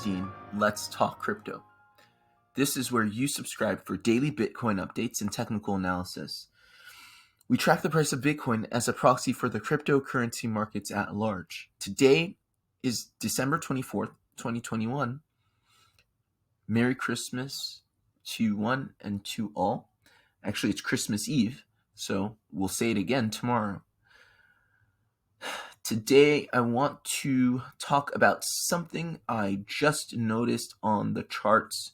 Epstein, Let's Talk Crypto. This is where you subscribe for daily Bitcoin updates and technical analysis. We track the price of Bitcoin as a proxy for the cryptocurrency markets at large. Today is December 24th, 2021. Merry Christmas to one and to all. Actually, it's Christmas Eve, so we'll say it again tomorrow. Today, I want to talk about something I just noticed on the charts,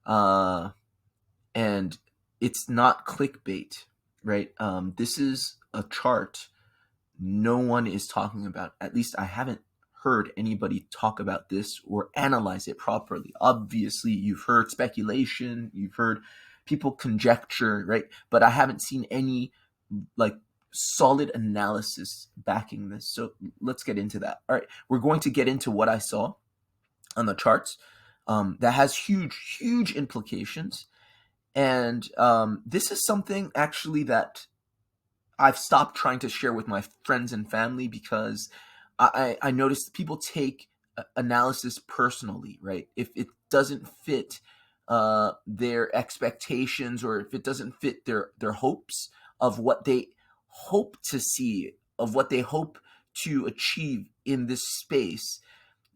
and it's not clickbait, right? This is a chart no one is talking about. At least I haven't heard anybody talk about this or analyze it properly. Obviously, you've heard speculation, you've heard people conjecture, right? But I haven't seen any solid analysis backing this. So let's get into that. All right, we're going to get into what I saw on the charts. That has huge implications. And this is something actually that I've stopped trying to share with my friends and family because I noticed people take analysis personally, right? If it doesn't fit their expectations, or if it doesn't fit their hopes of what they hope to see, of what they hope to achieve in this space,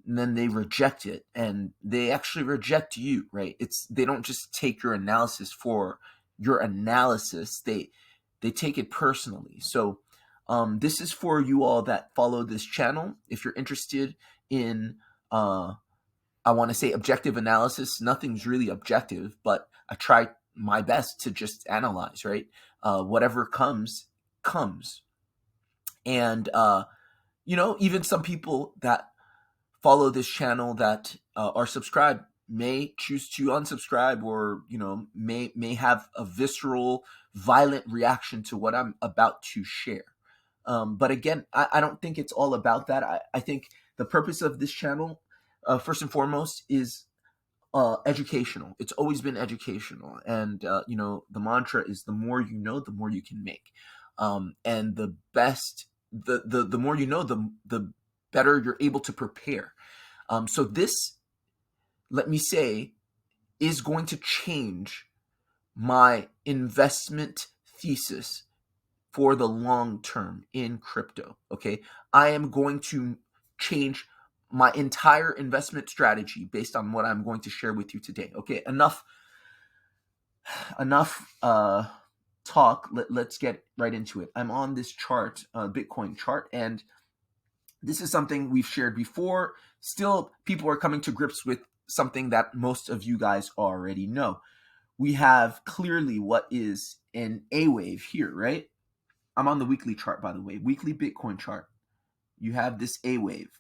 and then they reject it, and they actually reject you, right? They don't just take your analysis for your analysis, they take it personally. So this is for you all that follow this channel. If you're interested in I want to say objective analysis, nothing's really objective, but I try my best to just analyze, right? Whatever comes. And even some people that follow this channel that are subscribed may choose to unsubscribe, or may have a visceral, violent reaction to what I'm about to share. But again, I don't think it's all about that. I think the purpose of this channel, first and foremost, is educational. It's always been educational, and the mantra is the more you know, the more you can make. And the more you know, the better you're able to prepare. So this, let me say, is going to change my investment thesis for the long term in crypto. Okay, I am going to change my entire investment strategy based on what I'm going to share with you today. Okay, enough talk. Let's get right into it. I'm on this chart, Bitcoin chart, and this is something we've shared before. Still, people are coming to grips with something that most of you guys already know. We have clearly what is an A wave here, right? I'm on the weekly chart, by the way, weekly Bitcoin chart. You have this A wave,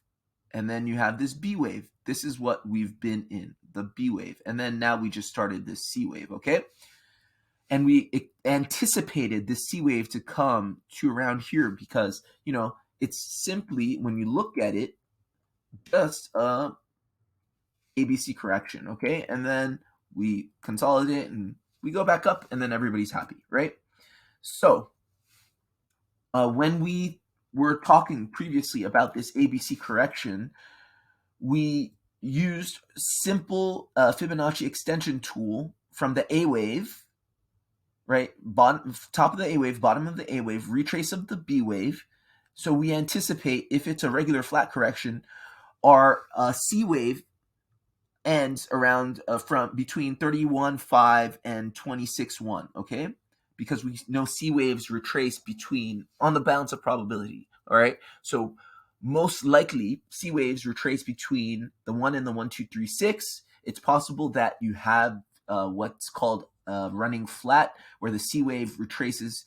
and then you have this B wave. This is what we've been in, the B wave. And then now we just started this C wave, okay? And we anticipated this C wave to come to around here because, it's simply, when you look at it, just a ABC correction, okay? And then we consolidate and we go back up, and then everybody's happy, right? So when we were talking previously about this ABC correction, we used simple Fibonacci extension tool from the A wave, right? Top of the A wave, bottom of the A wave, retrace of the B wave. So we anticipate, if it's a regular flat correction, our C wave ends around from between 31.5 and 26.1, okay? Because we know C waves retrace on the balance of probability, all right? So most likely, C waves retrace between the 1 and the 1,236. It's possible that you have what's called running flat, where the C wave retraces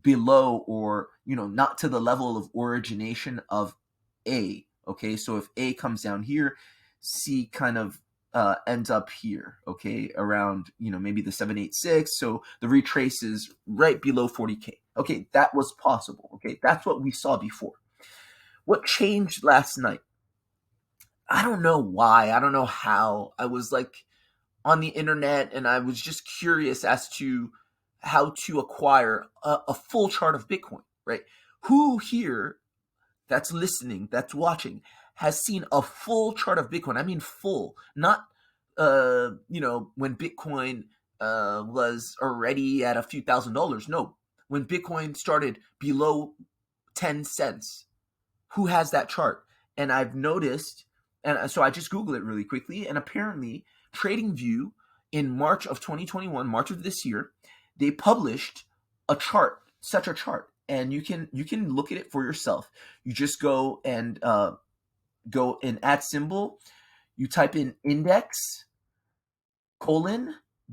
below, or not to the level of origination of A. Okay, so if A comes down here, C kind of ends up here, okay, around maybe the 786. So the retrace is right below 40K. Okay, that was possible. Okay, that's what we saw before. What changed last night? I don't know why. I don't know how. I was on the internet, and I was just curious as to how to acquire a full chart of Bitcoin, right? Who here that's listening, that's watching, has seen a full chart of Bitcoin. I mean full, not when Bitcoin was already at a few $1,000s. No, when Bitcoin started below 10 cents. Who has that chart? And I've noticed, and so I just Googled it really quickly, and apparently TradingView in March of 2021, March of this year, they published a chart, such a chart, and you can look at it for yourself. You just go and add symbol, you type in index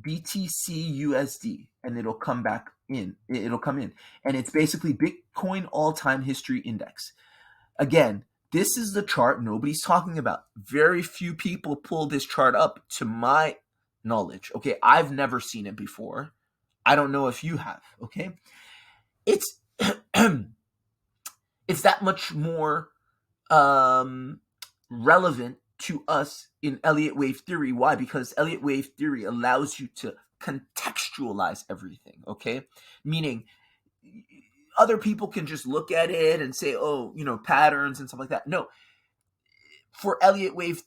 BTCUSD, and it'll come back in. It'll come in, and it's basically Bitcoin all-time history index. Again, this is the chart nobody's talking about. Very few people pull this chart up, to my knowledge. Okay, I've never seen it before. I don't know if you have. Okay, it's it's that much more relevant to us in Elliott Wave Theory. Why? Because Elliott Wave Theory allows you to contextualize everything. Okay, meaning other people can just look at it and say, oh, patterns and stuff like that. No, for Elliott Wave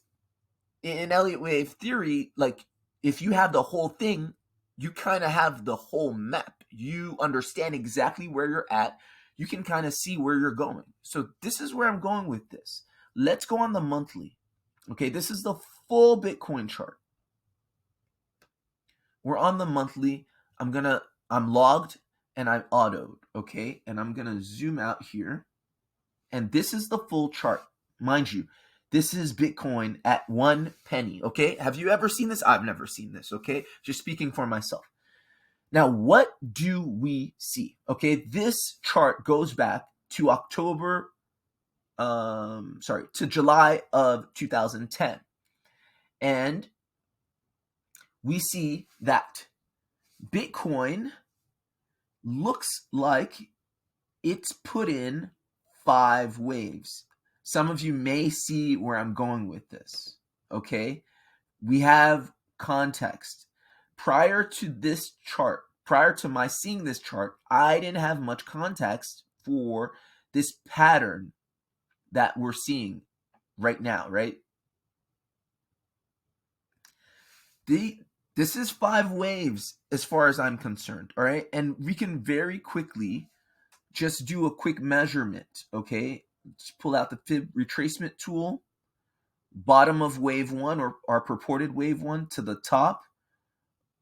Theory, like, if you have the whole thing, you kind of have the whole map. You understand exactly where you're at. You can kind of see where you're going. So this is where I'm going with this. Let's go on the monthly. Okay, this is the full Bitcoin chart. We're on the monthly. I'm logged and I've autoed, okay? And I'm going to zoom out here. And this is the full chart. Mind you, this is Bitcoin at 1 penny, okay? Have you ever seen this? I've never seen this, okay? Just speaking for myself. Now, what do we see? Okay, this chart goes back to July of 2010. And we see that Bitcoin looks like it's put in 5 waves. Some of you may see where I'm going with this, okay? We have context. Prior to this chart, prior to my seeing this chart, I didn't have much context for this pattern that we're seeing right now, right? This is 5 waves as far as I'm concerned, all right? And we can very quickly just do a quick measurement, okay? Just pull out the fib retracement tool, bottom of wave 1, or our purported wave 1, to the top.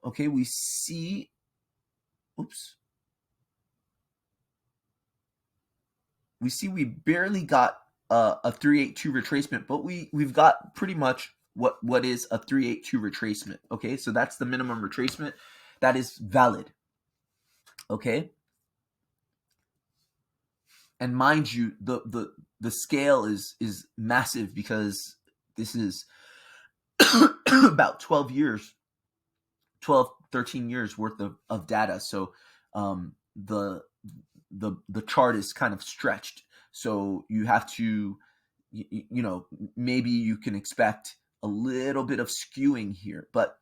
Okay, we see, we barely got a 382 retracement, but we've got pretty much what is a 382 retracement. Okay, so that's the minimum retracement that is valid. Okay, and mind you, the scale is massive, because this is about 12 years, 13 years worth of data. So the chart is kind of stretched. So you have to, maybe you can expect a little bit of skewing here, but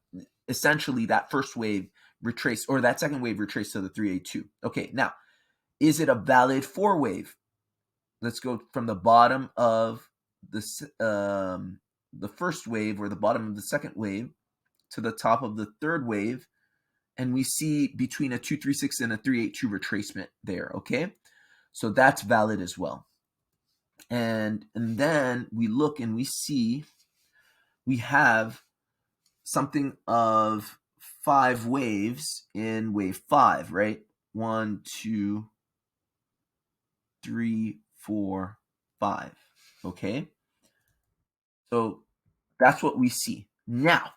essentially that first wave retraced, or that second wave retraced to the 382. Okay, now, is it a valid 4 wave? Let's go from the bottom of the first wave, or the bottom of the second wave, to the top of the third wave, and we see between a 236 and a 382 retracement there. Okay, so that's valid as well. And then we look and we see we have something of 5 waves in wave 5, right? 1, 2, 3, 4, 5. Okay, so that's what we see. Now,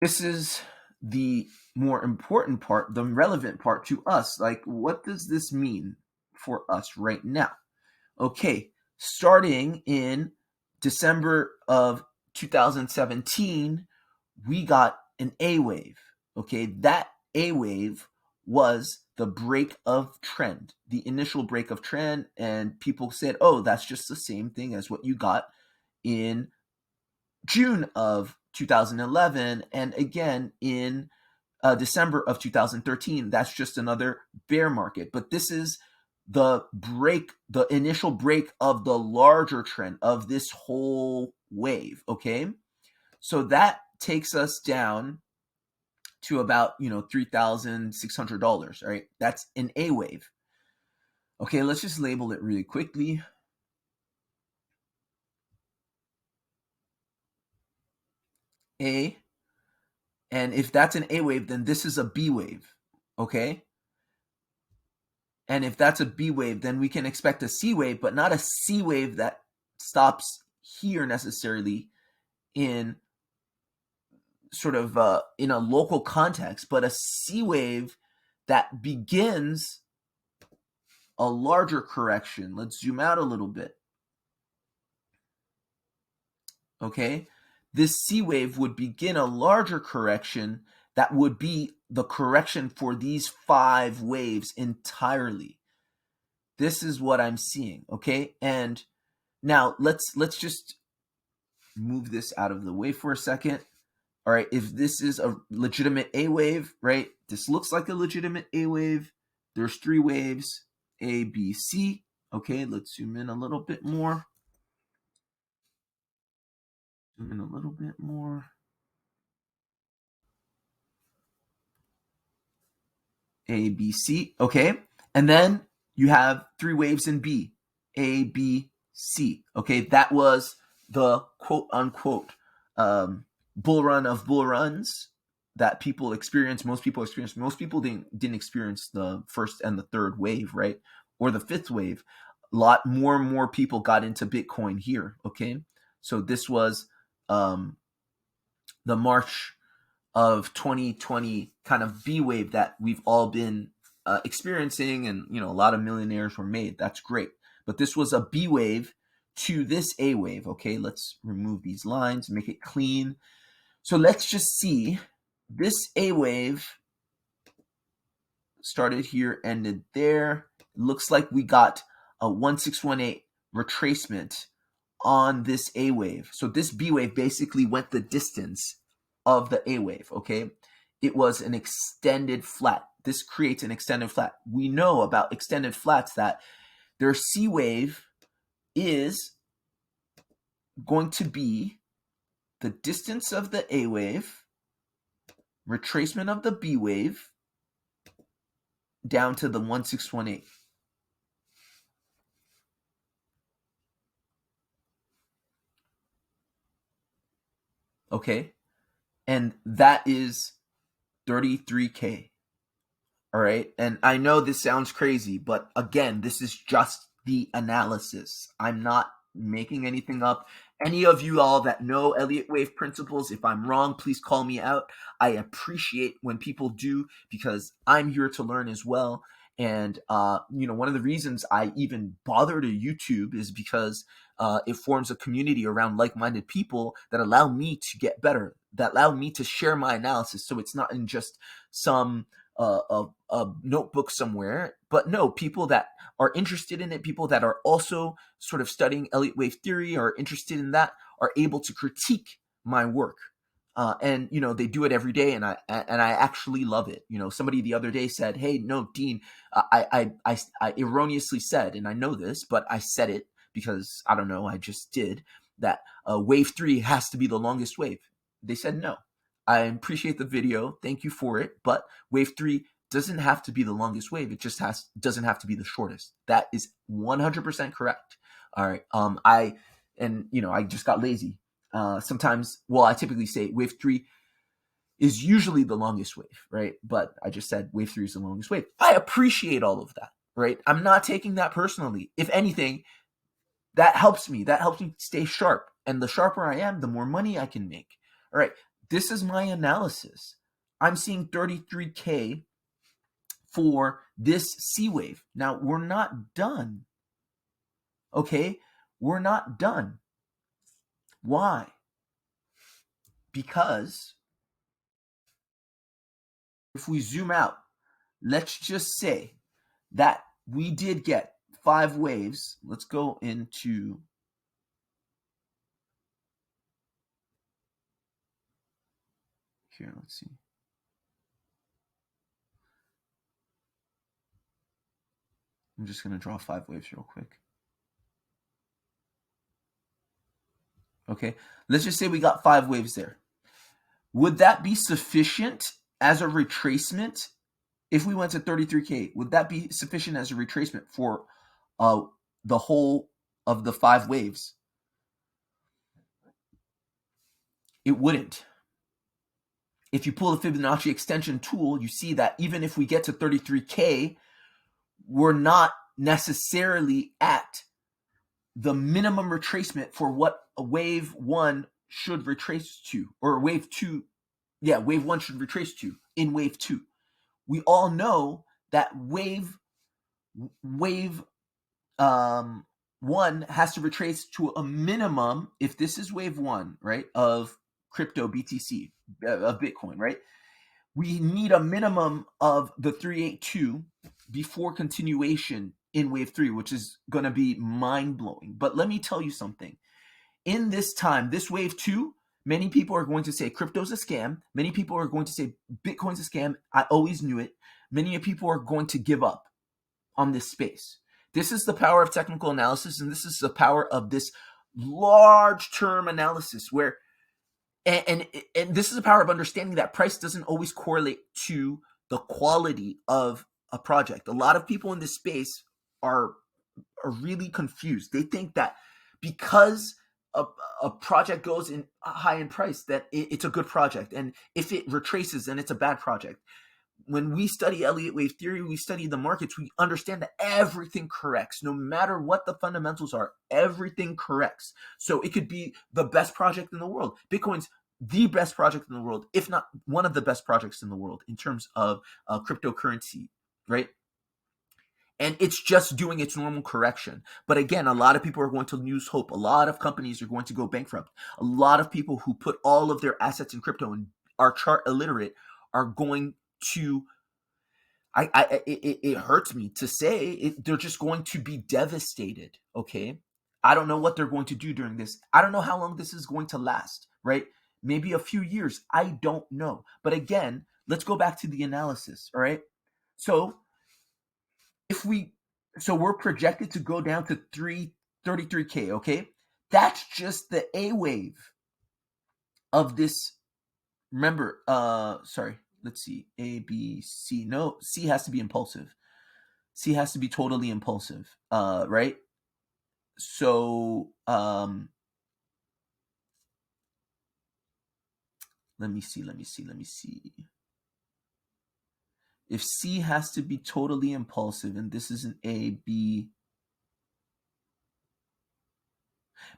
this is the more important part, the relevant part to us. Like, what does this mean for us right now? Okay, starting in December of 2017, we got an A wave. Okay, that A wave was the break of trend, the initial break of trend, and people said, oh, that's just the same thing as what you got in June of 2011, and again in December of 2013. That's just another bear market. But this is the initial break of the larger trend of this whole wave, okay? So that takes us down to about, $3,600, right? That's an A wave. Okay, let's just label it really quickly. A. And if that's an A wave, then this is a B wave, okay? And if that's a B wave, then we can expect a C wave, but not a C wave that stops here necessarily in sort of in a local context, but a C wave that begins a larger correction. Let's zoom out a little bit. Okay, this C wave would begin a larger correction that would be the correction for these 5 waves entirely. This is what I'm seeing, okay? And now let's just move this out of the way for a second. All right, if this is a legitimate A wave, right? This looks like a legitimate A wave. There's 3 waves, A, B, C. Okay, let's zoom in a little bit more. Zoom in a little bit more. A, B, C. Okay. And then you have 3 waves in B, A, B, C. Okay. That was the quote unquote bull run of bull runs that people experience. Most people experienced. Most people didn't experience the first and the third wave, right? Or the 5th wave. A lot more and more people got into Bitcoin here. Okay. So this was the March of 2020 kind of B wave that we've all been experiencing, and a lot of millionaires were made. That's great. But this was a B wave to this A wave. Okay, let's remove these lines, make it clean. So let's just see this A wave started here, ended there. Looks like we got a 1618 retracement on this A wave. So this B wave basically went the distance of the A wave, okay? It was an extended flat. This creates an extended flat. We know about extended flats that their C wave is going to be the distance of the A wave, retracement of the B wave, down to the 1618. Okay? And that is 33K. All right. And I know this sounds crazy, but again, this is just the analysis. I'm not making anything up. Any of you all that know Elliott Wave principles, if I'm wrong, please call me out. I appreciate when people do, because I'm here to learn as well. And, one of the reasons I even bother to YouTube is because it forms a community around like-minded people that allow me to get better, that allow me to share my analysis. So it's not in just some a notebook somewhere, but no, people that are interested in it, people that are also sort of studying Elliott Wave Theory, are interested in that, are able to critique my work. And they do it every day, and I actually love it. Somebody the other day said, "Hey, no, Dean, I erroneously said, and I know this, but I said it because I don't know, I just did that. Wave 3 has to be the longest wave." They said no. I appreciate the video, thank you for it, but wave 3 doesn't have to be the longest wave. It just doesn't have to be the shortest. That is 100% correct. All right. I just got lazy. Sometimes, I typically say wave 3 is usually the longest wave, right? But I just said wave 3 is the longest wave. I appreciate all of that, right? I'm not taking that personally. If anything, that helps me. That helps me stay sharp. And the sharper I am, the more money I can make. All right. This is my analysis. I'm seeing 33K for this C wave. Now, we're not done. Okay? We're not done. Why? Because if we zoom out, let's just say that we did get 5 waves. Let's go into here. Let's see. I'm just going to draw 5 waves real quick. Okay, let's just say we got 5 waves there. Would that be sufficient as a retracement? If we went to 33K, would that be sufficient as a retracement for the whole of the 5 waves? It wouldn't. If you pull the Fibonacci extension tool, you see that even if we get to 33K, we're not necessarily at the minimum retracement for what a wave 1 should retrace to, or wave 2. Yeah, wave 1 should retrace to in wave 2. We all know that wave 1 has to retrace to a minimum, if this is wave 1, right, of crypto BTC, of Bitcoin, right? We need a minimum of the 382 before continuation in wave 3, which is going to be mind-blowing. But let me tell you something. In this time, this wave 2, many people are going to say crypto's a scam. Many people are going to say Bitcoin's a scam. I always knew it. Many people are going to give up on this space. This is the power of technical analysis, and this is the power of this large term analysis where, and this is the power of understanding that price doesn't always correlate to the quality of a project. A lot of people in this space are really confused. They think that because a project goes in high in price, that it's a good project, and if it retraces, then it's a bad project. When we study Elliott Wave Theory, we study the markets, we understand that everything corrects. No matter what the fundamentals are, everything corrects. So it could be the best project in the world. Bitcoin's the best project in the world, if not one of the best projects in the world in terms of cryptocurrency, right? And it's just doing its normal correction. But again, a lot of people are going to lose hope. A lot of companies are going to go bankrupt. A lot of people who put all of their assets in crypto and are chart illiterate are going to, it hurts me to say it, they're just going to be devastated. Okay, I don't know what they're going to do during this. I don't know how long this is going to last, right? Maybe a few years. I don't know. But again, let's go back to the analysis. All right, so we're projected to go down to 33K. Okay, that's just the A wave of this. Remember, sorry, let's see, A, B, C. No, C has to be impulsive. C has to be totally impulsive, right? So, let me see. If C has to be totally impulsive, and this is an A, B,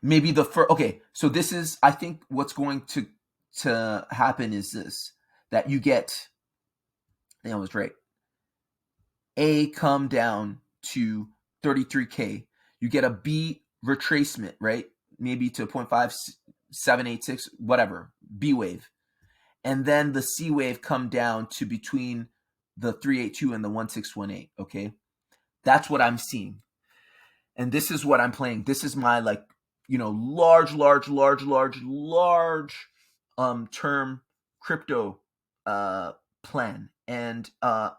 maybe the first. Okay, so this is, I think what's going to happen is this, that you get, I think I was right, A come down to 33K, you get a B retracement, right? Maybe to 0.5786, whatever, B wave. And then the C wave come down to between the 382 and the 1618, okay? That's what I'm seeing. And this is what I'm playing. This is my, like, large term crypto plan. And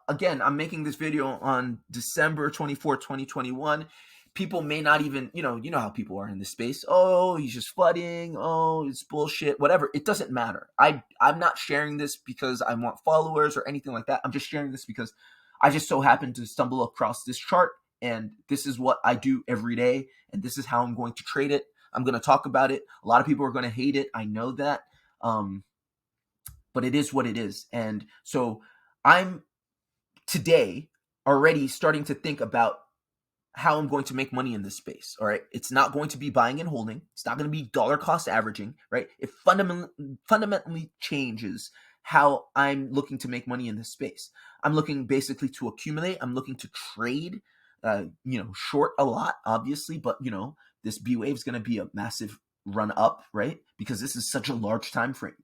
again, I'm making this video on December 24th, 2021. People may not even, you know how people are in this space. Oh, he's just flooding. Oh, it's bullshit, whatever. It doesn't matter. I'm not sharing this because I want followers or anything like that. I'm just sharing this because I just so happened to stumble across this chart, and this is what I do every day, and this is how I'm going to trade it. I'm going to talk about it. A lot of people are going to hate it. I know that. But it is what it is. And so I'm today already starting to think about how I'm going to make money in this space. All right. It's not going to be buying and holding. It's not going to be dollar cost averaging, right? It fundamentally changes how I'm looking to make money in this space. I'm looking basically to accumulate. I'm looking to trade, short a lot, obviously, but this B wave is going to be a massive run up, right? Because this is such a large time frame.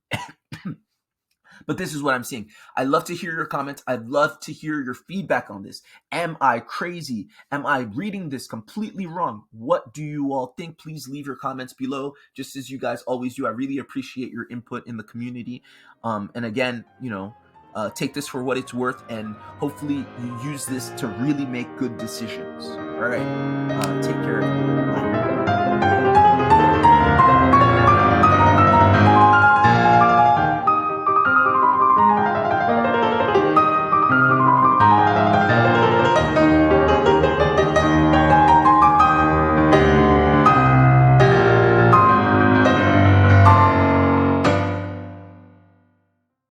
But this is what I'm seeing. I'd love to hear your comments. I'd love to hear your feedback on this. Am I crazy? Am I reading this completely wrong? What do you all think? Please leave your comments below, just as you guys always do. I really appreciate your input in the community. And again, Take this for what it's worth, and hopefully you use this to really make good decisions. All right. Take care, everyone. Bye.